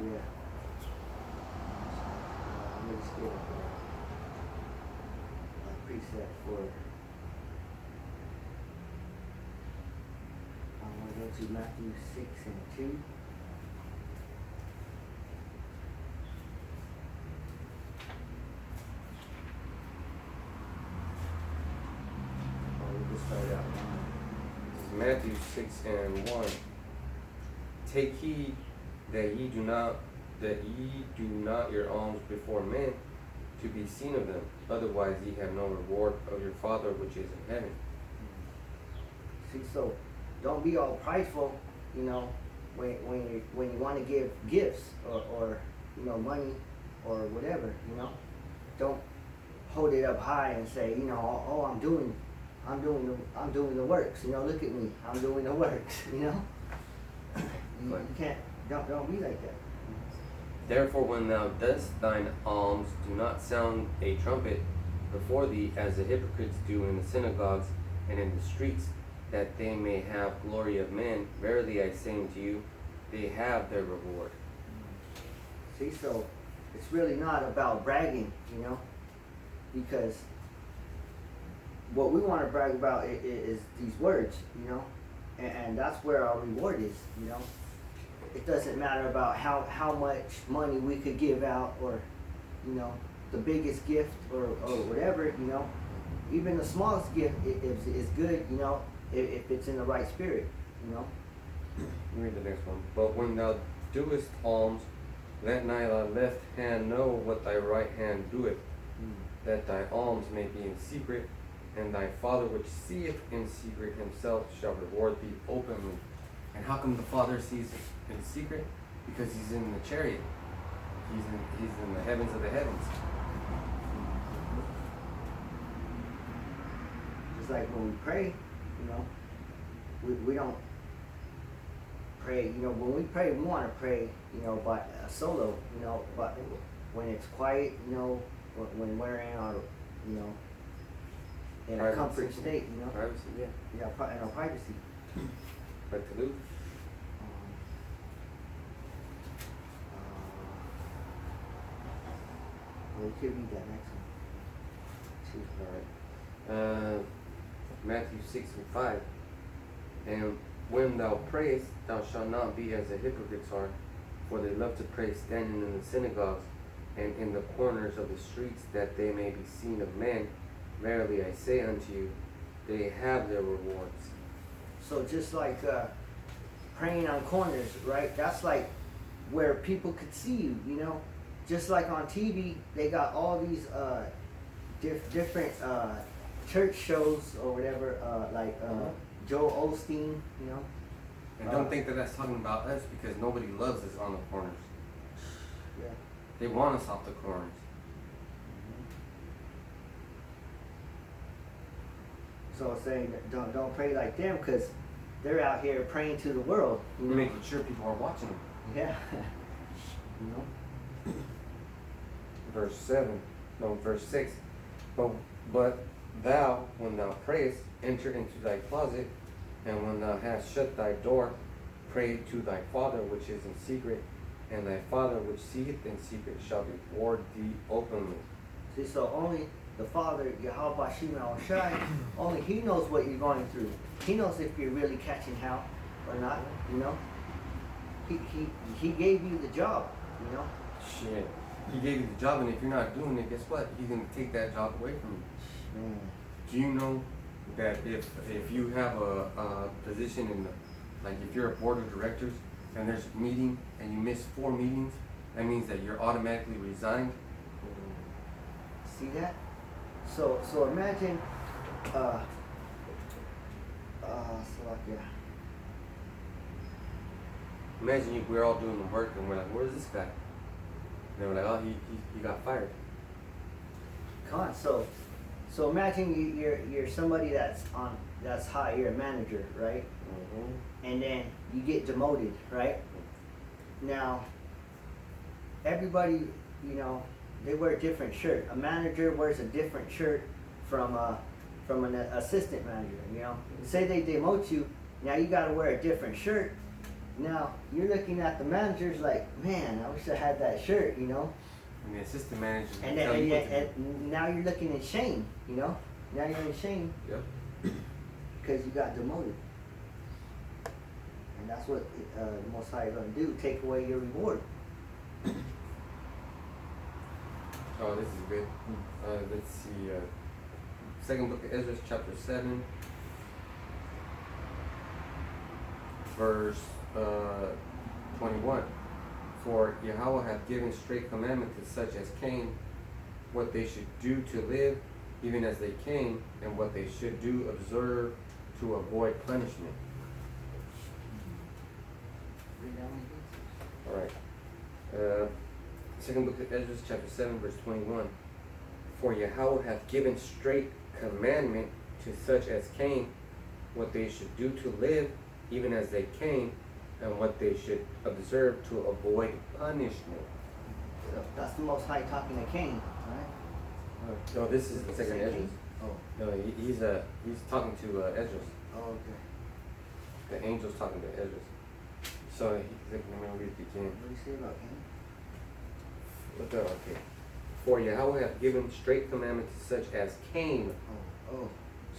Yeah. I'm gonna just get a preset for. I'm gonna go to Matthew 6:2. We can start out This is Matthew 6:1. Take heed that ye do not your alms before men to be seen of them, otherwise ye have no reward of your Father which is in heaven. See, so don't be all prideful, you know, when you want to give gifts or you know, money or whatever, you know. Don't hold it up high and say, you know, oh, I'm doing the works, you know, look at me, I'm doing the works, you know. You can't, don't be like that. Therefore, when thou dost thine alms, do not sound a trumpet before thee, as the hypocrites do in the synagogues and in the streets, that they may have glory of men. Verily I say unto you, they have their reward. See, so it's really not about bragging, you know, because what we want to brag about is these words, you know, and that's where our reward is, you know. It doesn't matter about how much money we could give out, or, you know, the biggest gift or whatever, you know. Even the smallest gift is good, you know, if it's in the right spirit, you know. Read the next one. But when thou doest alms, let not thy left hand know what thy right hand doeth, that thy alms may be in secret, and thy Father which seeth in secret himself shall reward thee openly. And how come the Father sees in secret? Because he's in the chariot. He's in the heavens of the heavens. Just like when we pray, you know, we don't pray, you know, when we pray, we want to pray, you know, by a solo, you know, but when it's quiet, you know, when we're in our, you know, in a comfort state, you know. Privacy. Yeah, in our privacy. But to Luke. We could read that next one. Alright. Matthew 6:5. And when thou prayest, thou shalt not be as the hypocrites are, for they love to pray standing in the synagogues and in the corners of the streets, that they may be seen of men. Verily I say unto you, they have their rewards. So just like praying on corners, right? That's like where people could see you, you know? Just like on TV, they got all these different church shows or whatever, like Joel Osteen, you know? And don't think that that's talking about us, because nobody loves us on the corners. Yeah. They want us off the corners. So saying don't pray like them, because they're out here praying to the world. You know? Making sure people are watching them. Yeah. You know? Verse 6. But thou, when thou prayest, enter into thy closet, and when thou hast shut thy door, pray to thy Father which is in secret, and thy Father which seeth in secret shall reward thee openly. See, so only the Father, Yahweh Shema Shai, only He knows what you're going through. He knows if you're really catching hell or not, you know? He gave you the job, you know? Shit. He gave you the job, and if you're not doing it, guess what? He's going to take that job away from you. Do you know that if you have a position in the, like if you're a board of directors and there's a meeting and you miss 4 meetings, that means that you're automatically resigned? See that? So imagine, Imagine we're all doing the work and we're like, where's this guy? And they were like, oh, he got fired. Come on, so imagine you're somebody that's high, you're a manager, right? Mm-hmm. And then you get demoted, right? Now, everybody, you know, they wear a different shirt. A manager wears a different shirt from an assistant manager, you know. Say they demote you, now you gotta wear a different shirt Now you're looking at the managers like, man, I wish I had that shirt, you know. And the assistant manager And tell then, you what to do. and now you're looking in shame, you know. Now you're in shame Yep. because you got demoted. And that's what the Most High is going to do, take away your reward. Oh, this is good. Let's see. Second book of Ezra, chapter 7, verse 21. For Yahweh hath given straight commandment to such as came, what they should do to live, even as they came, and what they should do observe to avoid punishment. All right. Second book of Ezra, chapter 7, verse 21. For Yahweh hath given straight commandment to such as came, what they should do to live, even as they came, and what they should observe to avoid punishment. So that's the Most High talking to Cain, right? No, this is the second Ezra. Oh. No, he's talking to Ezra. Oh, okay. The angel's talking to Ezra. So let me read it again. What do you say about Cain? Okay. For Yahweh hath given straight commandment to such as came. Oh,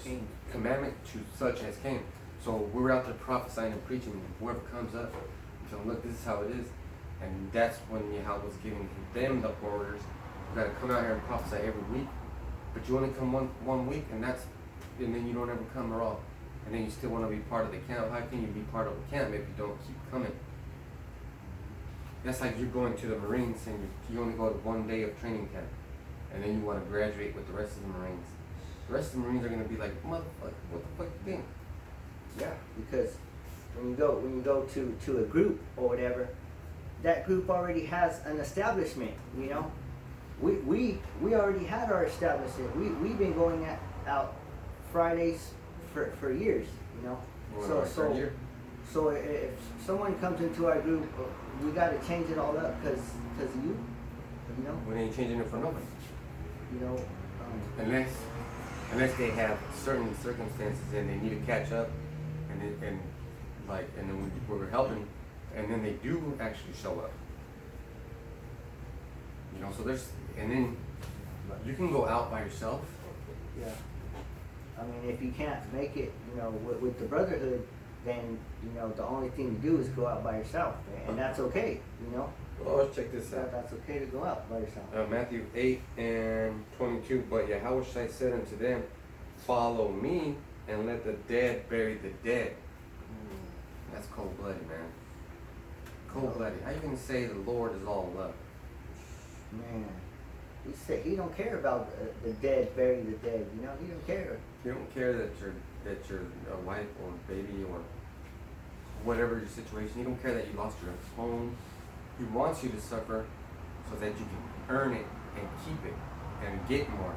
Cain. Commandment to such as came. So we're out there prophesying and preaching, and whoever comes up, tell them, look, this is how it is. And that's when Yahweh was giving them the orders. You gotta come out here and prophesy every week. But you only come one week, and then you don't ever come at all. And then you still want to be part of the camp. How can you be part of the camp if you don't keep coming? That's like you're going to the Marines and you only go to 1 day of training camp, and then you want to graduate with the rest of the Marines. The rest of the Marines are gonna be like, motherfucker, what the fuck you think? Yeah, because when you go to a group or whatever, that group already has an establishment. You know, we already had our establishment. We've been going out Fridays for years. You know, so if someone comes into our group, we got to change it all up because of you. You know, We ain't changing it for nobody. you know. Unless they have certain circumstances and they need to catch up, and then we're helping, and then they do actually show up. You know, so and then you can go out by yourself. Yeah. I mean, if you can't make it, you know, with the brotherhood, then, you know, the only thing to do is go out by yourself, and that's okay, you know. Well, let's check this out. That's okay to go out by yourself. Matthew 8:22. But Yahweh said unto them, follow me, and let the dead bury the dead. That's cold-blooded, man. Cold-blooded. How you gonna say the Lord is all love? Man, he said he don't care about the dead bury the dead. You know, he don't care. You don't care that your wife or baby or whatever your situation. You don't care that you lost your home. He wants you to suffer so that you can earn it and keep it and get more.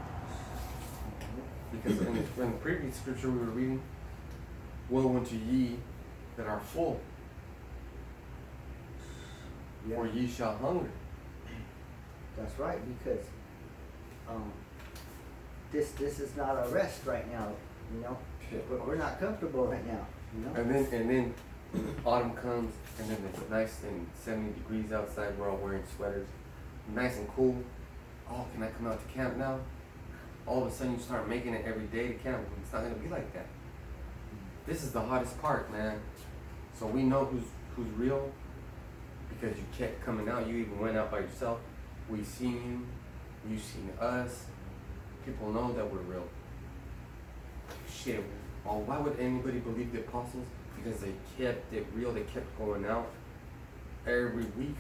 Because in the previous scripture we were reading, woe unto ye that are full, Yeah. for ye shall hunger. That's right, because this is not a rest right now. You know, we're not comfortable right now. You know. And then autumn comes, and then it's nice and 70 degrees outside. We're all wearing sweaters, nice and cool. Oh, can I come out to camp now? All of a sudden you start making it every day to camp. It's not gonna be like that. This is the hottest part, man. So we know who's real because you kept coming out. You even went out by yourself. We seen you. You seen us. People know that we're real. Shit. Oh, why would anybody believe the apostles? Because they kept it real. They kept going out every week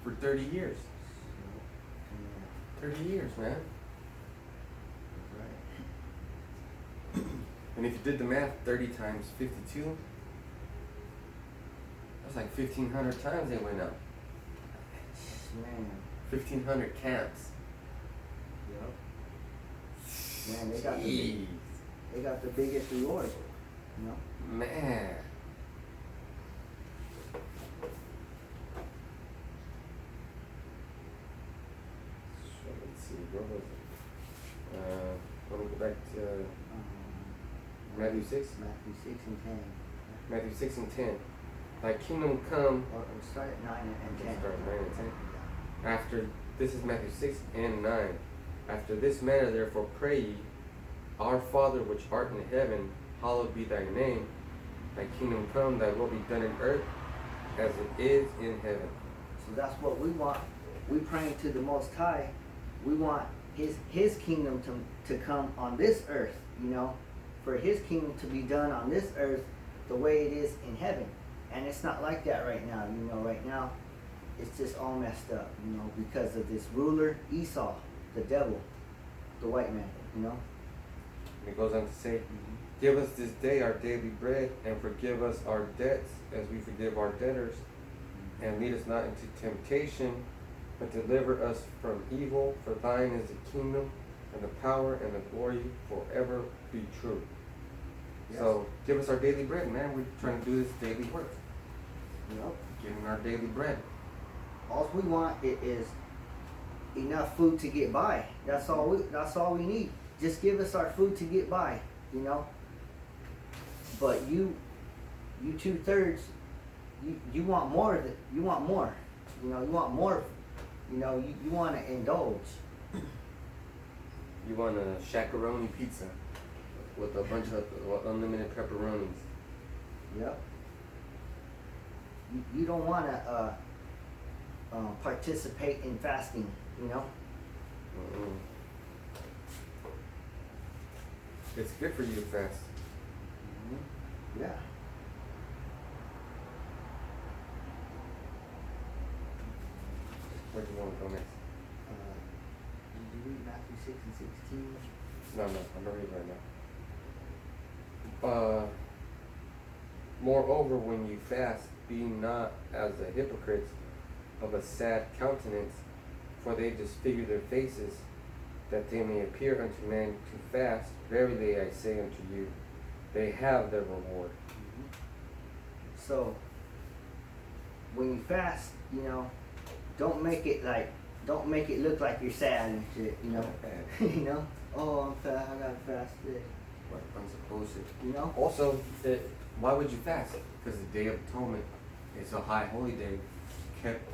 for 30 years. 30 years, man. Right. And if you did the math, 30 times 52, that's like 1,500 times they went out. Man. 1,500 camps. Yep. Man, they got the biggest reward. You know. Man. So let's see, where was it? Let me go back to Matthew 6. Matthew 6 and 10. Matthew 6 and 10. Thy kingdom come. Or start at 9 and 10. Start 9 and 10. After, this is Matthew 6 and 9. After this manner therefore pray ye, Our Father which art in heaven, hallowed be thy name. Thy kingdom come, thy will be done in earth as it is in heaven. So that's what we want. We praying to the Most High. We want his kingdom to come on this earth, you know, for his kingdom to be done on this earth the way it is in heaven. And it's not like that right now, you know. Right now it's just all messed up, you know, because of this ruler Esau, the devil, the white man, you know. And it goes on to say, Give us this day our daily bread, and forgive us our debts as we forgive our debtors, and lead us not into temptation, but deliver us from evil. For thine is the kingdom, and the power, and the glory forever be true. Yes. So give us our daily bread, man. We're trying to do this daily work. Yep. Giving our daily bread. All we want is enough food to get by. That's all we need. Just give us our food to get by, you know. But you 2/3, you want more. You want more. You know, you want more. You know, you want to indulge. You want a shakaroni pizza with a bunch of unlimited pepperonis. Yep. You don't want to participate in fasting, you know. Mm-mm. It's good for you to fast. Mm-hmm. Yeah. Where do you want to go next? Did you read Matthew 6 and 16? No, I'm not reading right now. Moreover, when you fast, be not as the hypocrites of a sad countenance, for they disfigure their faces, that they may appear unto men to fast. Verily I say unto you, they have their reward. Mm-hmm. So, when you fast, you know, don't make it look like you're sad and shit, you know. You know, oh, I'm fast, I gotta fast this. What bunch of bullshit. You know. Also, why would you fast? Because the Day of Atonement is a high holy day, kept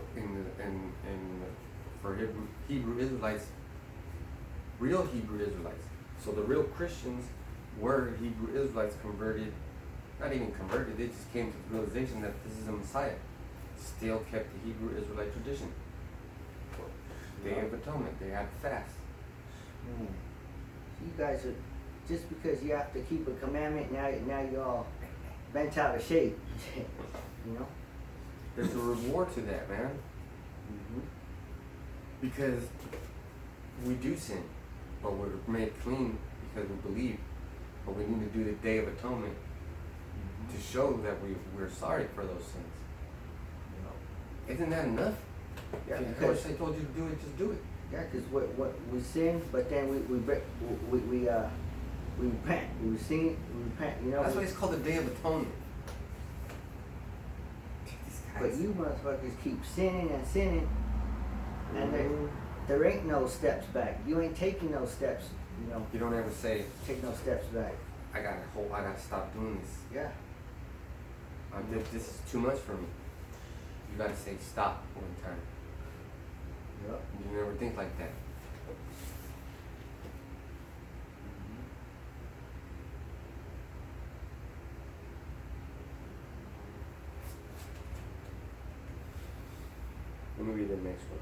for Hebrew Israelites, real Hebrew Israelites. So the real Christians were Hebrew Israelites converted, not even converted. They just came to the realization that this is a Messiah. Still kept the Hebrew Israelite tradition. Day of Atonement, they had to fast. Man, you guys are, just because you have to keep a commandment, now you're all bent out of shape. You know? There's a reward to that, man. Mm-hmm. Because we do sin, but we're made clean because we believe. But we need to do the Day of Atonement to show that we're sorry for those sins. You know? Isn't that enough? Yeah, If because they told you to do it, just do it. yeah, because what we sin, but then we repent. We sin, we repent. You know. That's why it's called the Day of Atonement. But you motherfuckers keep sinning and sinning, and there ain't no steps back. You ain't taking no steps. You know. You don't ever say, Take no steps back. I gotta stop doing this. Yeah. This is too much for me. You gotta say stop one time. Yep. You never think like that. Let me read the next one.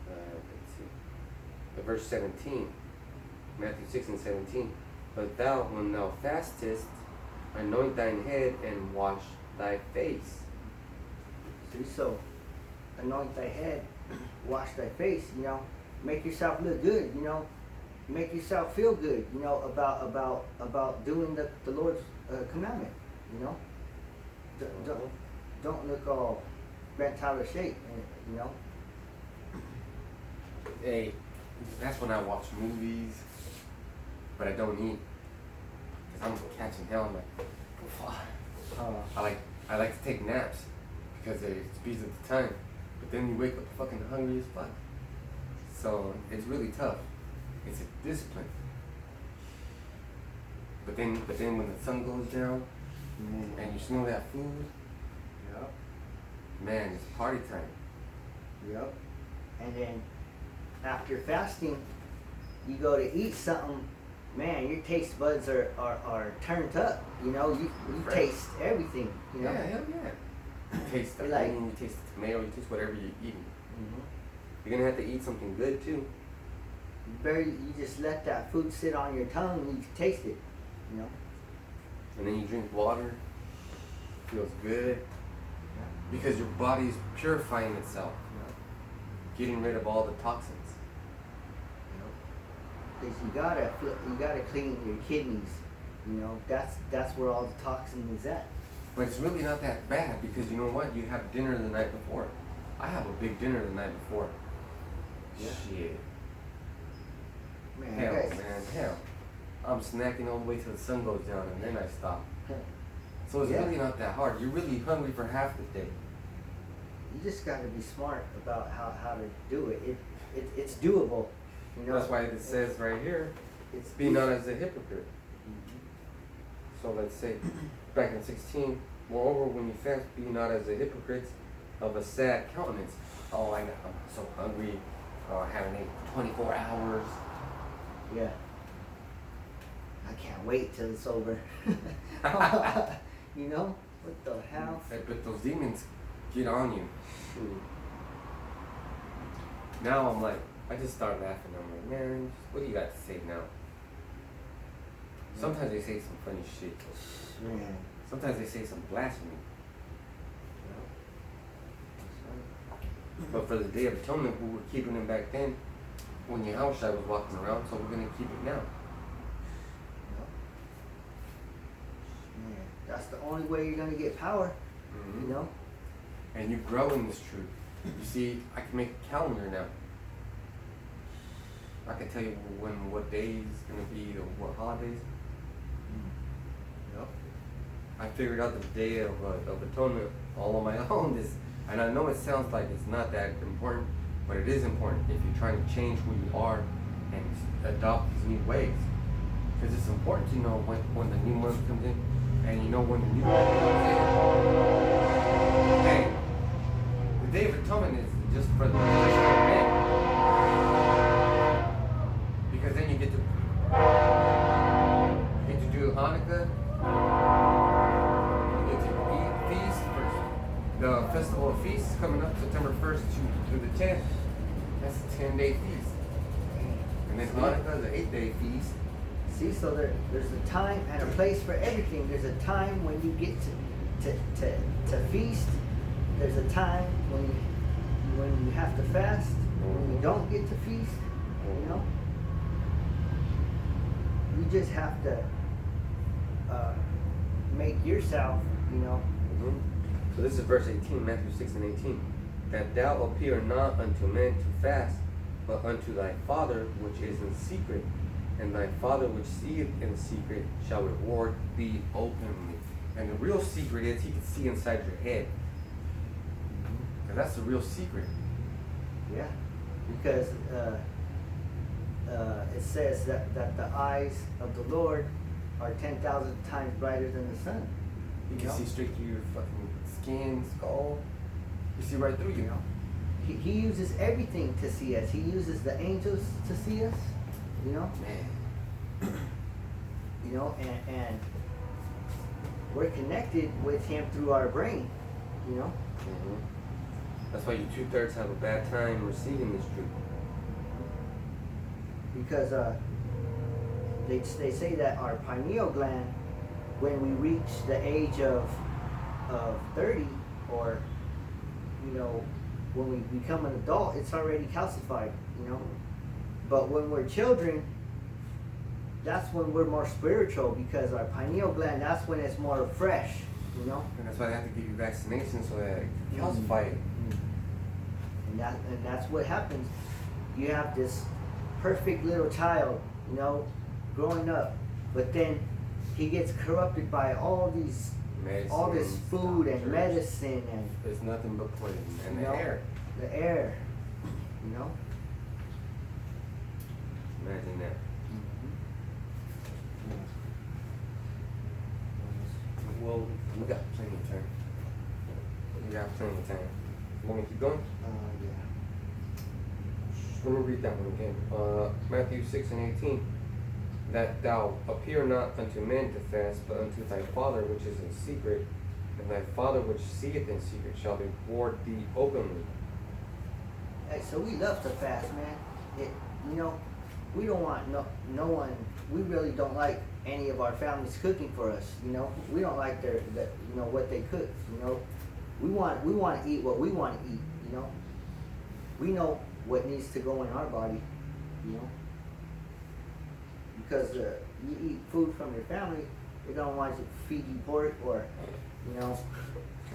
Let's see. The verse 17, Matthew 6 and 17. But thou, when thou fastest, anoint thine head and wash thy face. See, so anoint thy head, wash thy face. You know, make yourself look good. You know, make yourself feel good. You know about doing the Lord's commandment. You know, don't look all bent out of shape. You know. Hey, that's when I watch movies, but I don't eat. Cause I'm catching hell. I'm like, I like to take naps because it speeds up the time. But then you wake up fucking hungry as fuck. So it's really tough. It's a discipline. But then when the sun goes down and you smell that food, man, it's party time. Yep. And then after fasting, you go to eat something, man, your taste buds are turned up. You know, you Right. taste everything. You know. Yeah, hell yeah. You taste the You're like- onion, you taste the tomato, you taste whatever you're eating. Mhm. You're gonna have to eat something good too. You just let that food sit on your tongue and you can taste it. You know. And then you drink water. Feels good. Because your body is purifying itself. Getting rid of all the toxins. Because you gotta clean your kidneys. You know, that's where all the toxin is at. But it's really not that bad because you know what? You have dinner the night before. I have a big dinner the night before. Yeah. Shit. Man, Hell, guys, man, hell. I'm snacking all the way till the sun goes down and then I stop. So it's Yeah. really not that hard. You're really hungry for half the day. You just gotta be smart about how to do it. It's doable. You know. That's why it says right here, It's be not as a hypocrite. So let's say, back in 16, moreover, when you fast, be not as a hypocrite of a sad countenance. Oh, I'm so hungry. Oh, I haven't eaten 24 hours. Yeah. I can't wait till it's over. You know? What the hell? But those demons get on you. Now I'm like, I just start laughing. I'm like, man, what do you got to say now? Sometimes they say some funny shit. Man. Sometimes they say some blasphemy. But for the Day of Atonement, we were keeping them back then when Yahushua was walking around, so we're going to keep it now. Man, that's the only way you're gonna get power. Mm-hmm. You know? And you grow in this truth. You see, I can make a calendar now. I can tell you what day is going to be, or what holidays. Yep. I figured out the Day of Atonement all on my own. And I know it sounds like it's not that important, but it is important if you're trying to change who you are and adopt these new ways. Because it's important to know when the new month comes in, and you know when the new month comes in. Hey, the Day of Atonement is just for men. Because then you get to do Hanukkah, you get to eat feast for the Festival of Feasts coming up September 1st through the 10th. That's a 10-day feast. And then Hanukkah is an 8-day feast. See, so there's a time and a place for everything. There's a time when you get to feast. There's a time when you have to fast. When you don't get to feast, you know. You just have to make yourself, you know. Mm-hmm. So this is verse 18, Matthew 6 and 18. That thou appear not unto men to fast, but unto thy Father which is in secret, and thy Father which seeth in secret shall reward thee openly. And the real secret is he can see inside your head. And that's the real secret. Yeah, because it says that the eyes of the Lord are 10,000 times brighter than the sun. You can know? see straight through your fucking skin, skull. You see right through you. You know, he uses everything to see us. He uses the angels to see us. You know. Man. You know, and we're connected with him through our brain. You know. Mm-hmm. That's why you 2/3 have a bad time receiving this truth. Because they say that our pineal gland, when we reach the age of 30, or you know, when we become an adult, it's already calcified. You know, but when we're children, that's when we're more spiritual, because our pineal gland, that's when it's more fresh. You know, And that's why they have to give you vaccinations so that it can calcify it. and that's what happens. You have this perfect little child, you know, growing up, but then he gets corrupted by all this food and doctors. medicine and There's nothing but poison and you the know, air. the air, you know. Imagine that. Well, we got plenty of time. You got plenty of time. Want me to keep going? Yeah. Let me read that one again. Matthew 6:18. That thou appear not unto men to fast, but unto thy Father which is in secret, and thy Father which seeth in secret shall reward thee openly. Hey, so we love to fast, man. You know, we don't want no one. We really don't like any of our families cooking for us. You know, we don't like what they cook. You know, we want to eat what we want to eat. You know, we know what needs to go in our body. You know, because you eat food from your family, they don't want to feed you pork or, you know,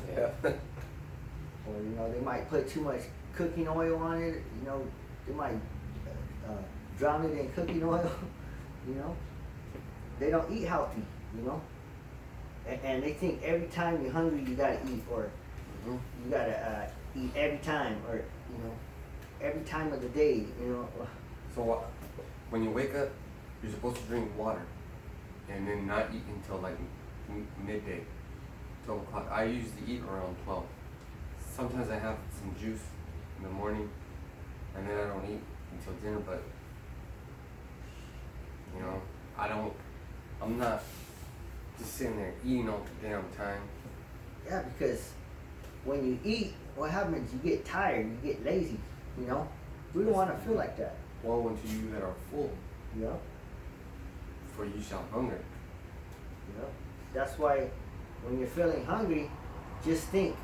Yeah. or you know they might put too much cooking oil on it. You know, they might drown it in cooking oil. You know, they don't eat healthy. You know, and they think every time you're hungry you gotta eat, or you gotta eat every time, or you know, every time of the day. You know. So when you wake up, you're supposed to drink water, and then not eat until like midday, 12 o'clock. I usually eat around 12. Sometimes I have some juice in the morning, and then I don't eat until dinner. But you know, I'm not just sitting there eating all the damn time. Yeah, because when you eat, what happens? You get tired, you get lazy. You know, we don't want to feel like that. Woe unto you that are full, Yeah. for you shall hunger. You know, that's why when you're feeling hungry, just think,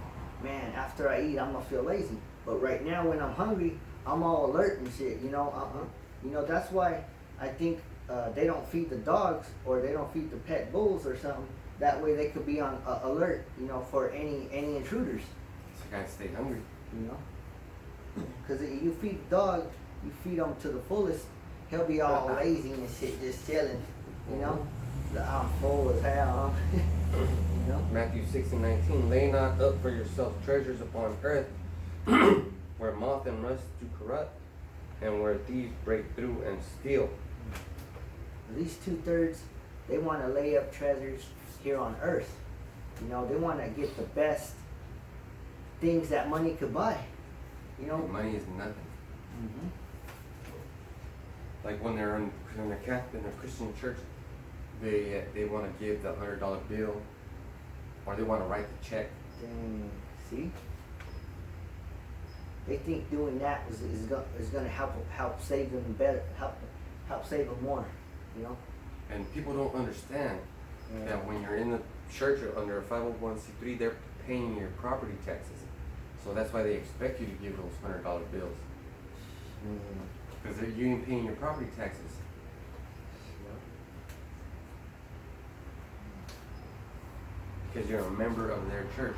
man, after I eat, I'm gonna feel lazy. But right now, when I'm hungry, I'm all alert and shit. You know, You know, that's why I think they don't feed the dogs, or they don't feed the pet bulls or something. That way, they could be on alert. You know, for any intruders. So I gotta stay hungry. You know, because you feed the dog, you feed him to the fullest, he'll be all lazy and shit, just chilling. You know, I'm full as hell. You know. Matthew 6:19. Lay not up for yourself treasures upon earth, where moth and rust do corrupt, and where thieves break through and steal. At least 2/3, they want to lay up treasures here on earth. You know, they want to get the best things that money could buy. You know. Money is nothing. Mm-hmm. Like when they're in a Christian church, they want to give the $100 bill, or they want to write the check. See, they think doing that is going to help save them better, help save them more. You know. And people don't understand that when you're in the church or under a 501c3, they're paying your property taxes. So that's why they expect you to give those $100 bills. Because you ain't paying your property taxes. Because you're a member of their church.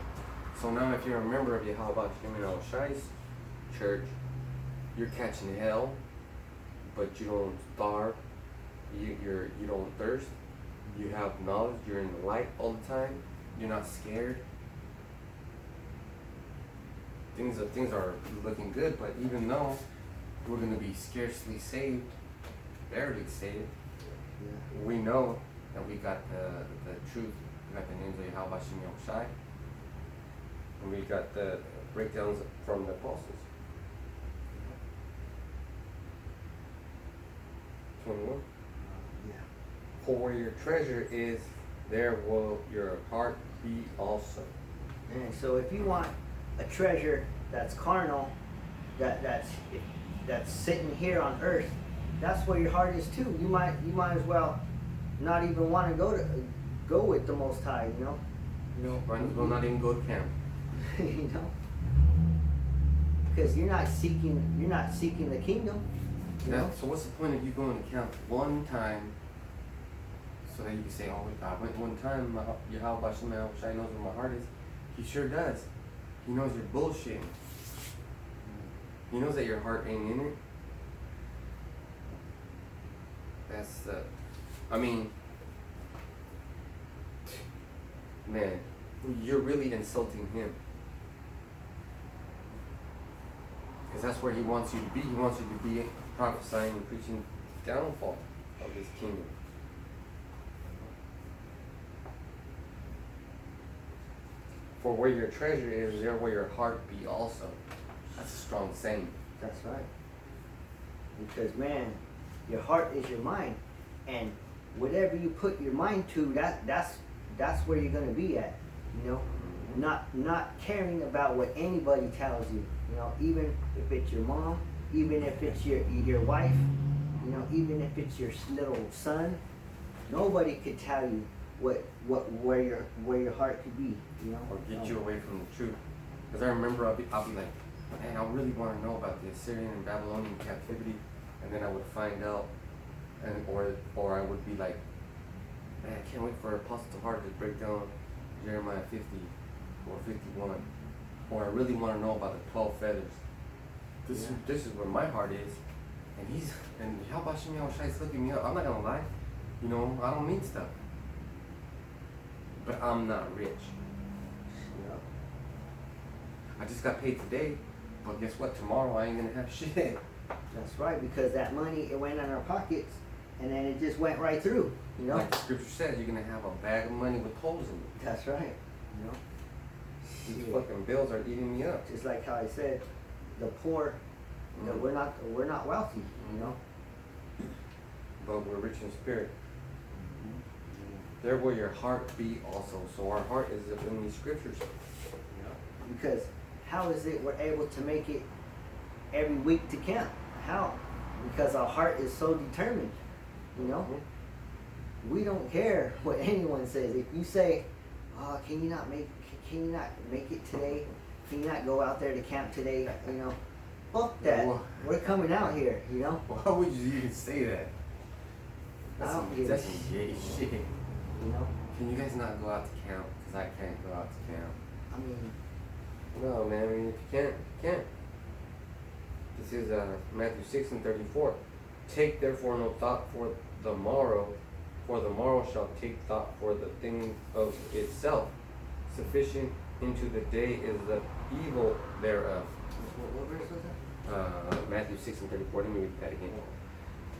So now if you're a member of Yahweh Shimon Shai's church, you're catching hell, but you don't starve, you don't thirst, you have knowledge, you're in the light all the time, you're not scared. Things are looking good, but even though we're going to be scarcely saved, barely saved, we know that we got the truth, we got the names of Yahweh Shimon Shai, and we got the breakdowns from the apostles. 21. For where your treasure is, there will your heart be also. And so if you want a treasure that's carnal, that's sitting here on earth, that's where your heart is too. You might as well not even want to go with the Most High. You know. Might as well not even go to camp. You know. Because you're not seeking the kingdom. You know? So what's the point of you going to camp one time, so that you can say, oh, I went one time, Yahweh Shimon Shai knows where my heart is? He sure does. He knows you're bullshitting. He knows that your heart ain't in it. That's man, you're really insulting him. Because that's where he wants you to be. He wants you to be prophesying and preaching the downfall of his kingdom. For where your treasure is, there will your heart be also. That's a strong saying. That's right. Because man, your heart is your mind, and whatever you put your mind to, that's where you're gonna be at. You know, not caring about what anybody tells you. You know, even if it's your mom, even if it's your wife, you know, even if it's your little son, nobody could tell you where your heart could be. You know, Or get you away from the truth. Because I remember I'll be like, man, I really want to know about the Assyrian and Babylonian captivity, and then I would find out, and or I would be like, man, I can't wait for Apostle Tahar to break down Jeremiah 50 or 51, or I really want to know about the 12 feathers. This is where my heart is, and how about Shimei Shai's looking me up? I'm not gonna lie, you know, I don't need stuff, but I'm not rich. you know. I just got paid today, but guess what? Tomorrow I ain't gonna have shit. That's right, because that money, it went in our pockets, and then it just went right through. You know. Like the scripture says, you're gonna have a bag of money with holes in it. That's right. You know. These Shit. fucking bills are eating me up. Just like how I said, the poor, you know, we're not wealthy. You know. But we're rich in spirit. There will your heart be also. So our heart is up in these scriptures. Because how is it we're able to make it every week to camp? How? Because our heart is so determined. You know. We don't care what anyone says. If you say, "Oh, can you not make it today? Can you not go out there to camp today?" You know, fuck that. Well, we're coming out here. You know. Why would you even say that? I don't give That's a some gay shit. You know. Can you guys not go out to camp? Because I can't go out to camp. I mean, No, man. I mean, if you can't, you can't. This is Matthew 6:34. Take therefore no thought for the morrow shall take thought for the thing of itself. Sufficient into the day is the evil thereof. what verse was that? Matthew 6:34. Let me read that again.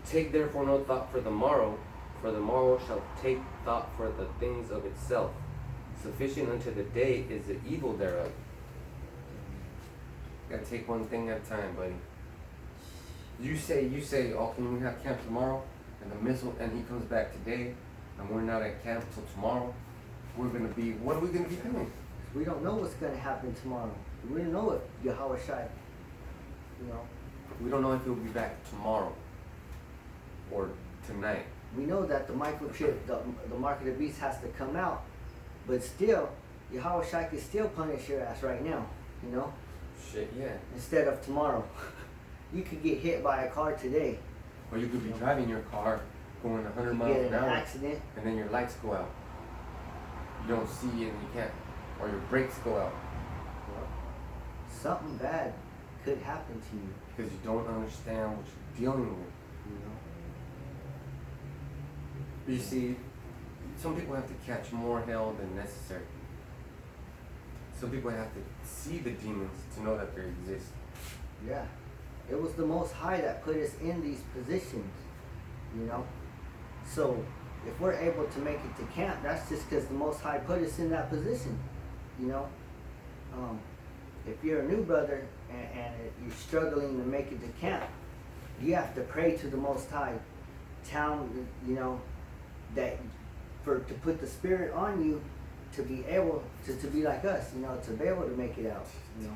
Take therefore no thought for the morrow shall take thought for the things of itself. Sufficient unto the day is the evil thereof. Gotta take one thing at a time, buddy. You say, oh, can we have camp tomorrow? And he comes back today, and we're not at camp till tomorrow. What are we gonna be doing? We don't know what's gonna happen tomorrow. We don't know what Yahweh Shai. You know. We don't know if he'll be back tomorrow or tonight. We know that the microchip, the mark of the beast has to come out, but still, Yahweh Shai can still punish your ass right now. You know. Shit, yeah. Instead of tomorrow. You could get hit by a car today. Or you could be driving your car going 100 miles Get in an an hour, accident. and then your lights go out. You don't see it and you can't, or your brakes go out Something bad could happen to you. because you don't understand what you're dealing with. You know. You see, some people have to catch more hell than necessary. Some people have to see the demons to know that they exist. Yeah. It was the Most High that put us in these positions, you know. So if we're able to make it to camp, that's just because the Most High put us in that position, you know. If you're a new brother and you're struggling to make it to camp, you have to pray to the Most High, tell him, you know, that to put the Spirit on you to be able to be like us, you know, to be able to make it out, you know.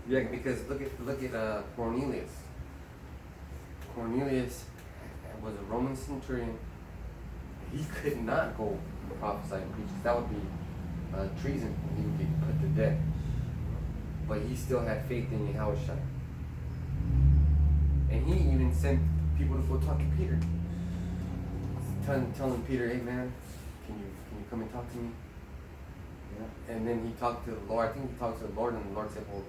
Yeah, because look at Cornelius. Cornelius was a Roman centurion. He could not go prophesy and preach. That would be treason. He would be put to death. But he still had faith in Yahweh Shai. And he even sent people to go talk to Peter. Telling Peter, hey man, can you come and talk to me? Yeah. And then he talked to the Lord. I think he talked to the Lord, and the Lord said, well,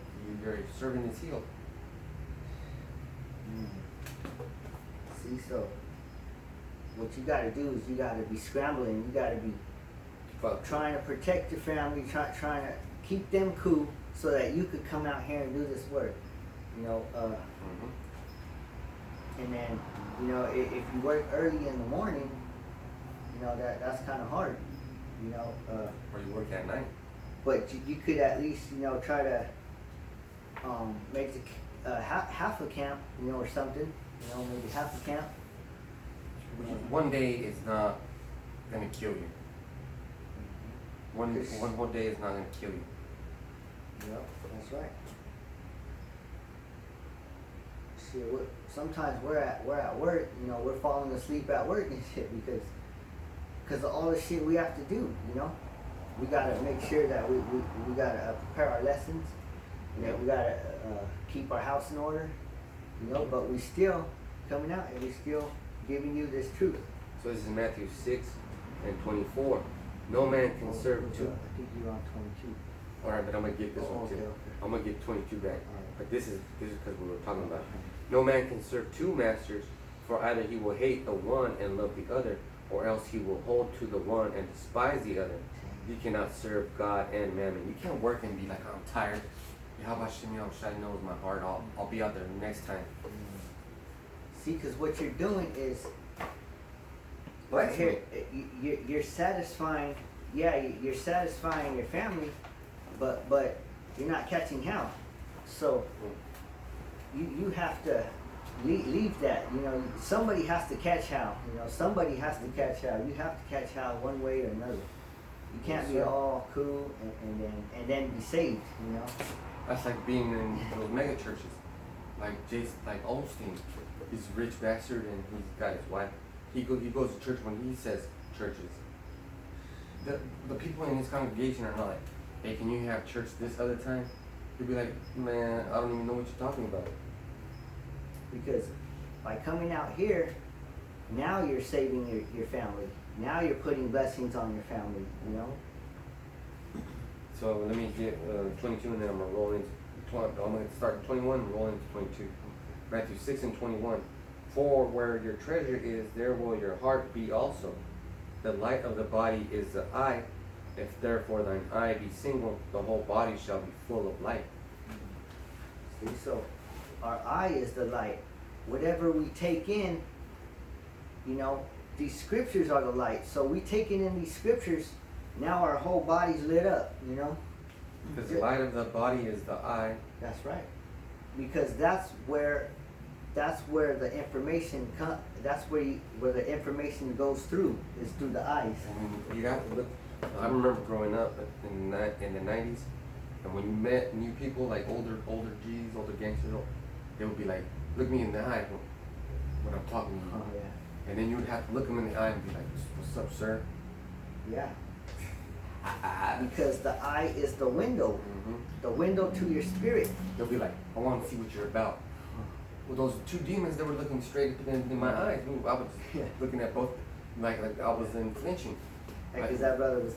your servant is healed. See, so what you got to do is you got to be scrambling. You got to be trying to protect your family, trying to keep them cool so that you could come out here and do this work. You know, and then, you know, if you work early in the morning, you know, that's kind of hard. You know, or you work at night. but you could at least, you know, try to make the half a camp, you know, or something, you know, maybe half a camp. One day is not gonna kill you. One whole day is not gonna kill you. Yep, that's right. See, sometimes we're at work, you know, we're falling asleep at work and shit because of all the shit we have to do, you know. We gotta make sure that we gotta prepare our lessons, you know, we gotta keep our house in order, you know, but we still coming out and we still giving you this truth. So this is Matthew 6:24. No man can serve two. I think you're on 22. Alright, but I'm gonna get this one too. Okay. I'm gonna get 22 back. Alright. But this is because we were talking about. No man can serve two masters, for either he will hate the one and love the other, or else he will hold to the one and despise the other. You cannot serve God and mammon. You can't work and be like, I'm tired. How about Shimmy? I know with my heart. I'll be out there next time. See, because what you're doing is, right here, you're satisfying. Yeah, you're satisfying your family, but you're not catching hell. So you have to leave that. You know, somebody has to catch hell. You know, somebody has to catch hell. You have to catch hell one way or another. You can't be all cool and then be saved. You know. That's like being in those mega churches, like like Osteen. He's a rich bastard and he's got his wife. He goes to church when he says churches. The people in his congregation are not like, hey, can you have church this other time? He'll be like, man, I don't even know what you're talking about. Because by coming out here, now you're saving your family. Now you're putting blessings on your family, you know? So let me get 22 and then I'm going to roll into 20. I'm going to start at 21 and roll into 22. Matthew 6:21. For where your treasure is, there will your heart be also. The light of the body is the eye. If therefore thine eye be single, the whole body shall be full of light. See, so our eye is the light. Whatever we take in, you know, these scriptures are the light. So we taking in these scriptures, now our whole body's lit up, you know? Because the light of the body is the eye. That's right. Because that's where the information that's where the information goes through, is through the eyes. And you have to look. I remember growing up in the 90s, and when you met new people, like older G's, older gangsters, they would be like, look me in the eye when I'm talking to you. Oh yeah. And then you would have to look them in the eye and be like, what's up, sir? Yeah. Because the eye is the window. Mm-hmm. The window to your spirit. They'll be like, I want to see what you're about. Well, those two demons, they were looking straight in my eyes. Ooh, I was looking at both, like I was in flinching. Because that brother was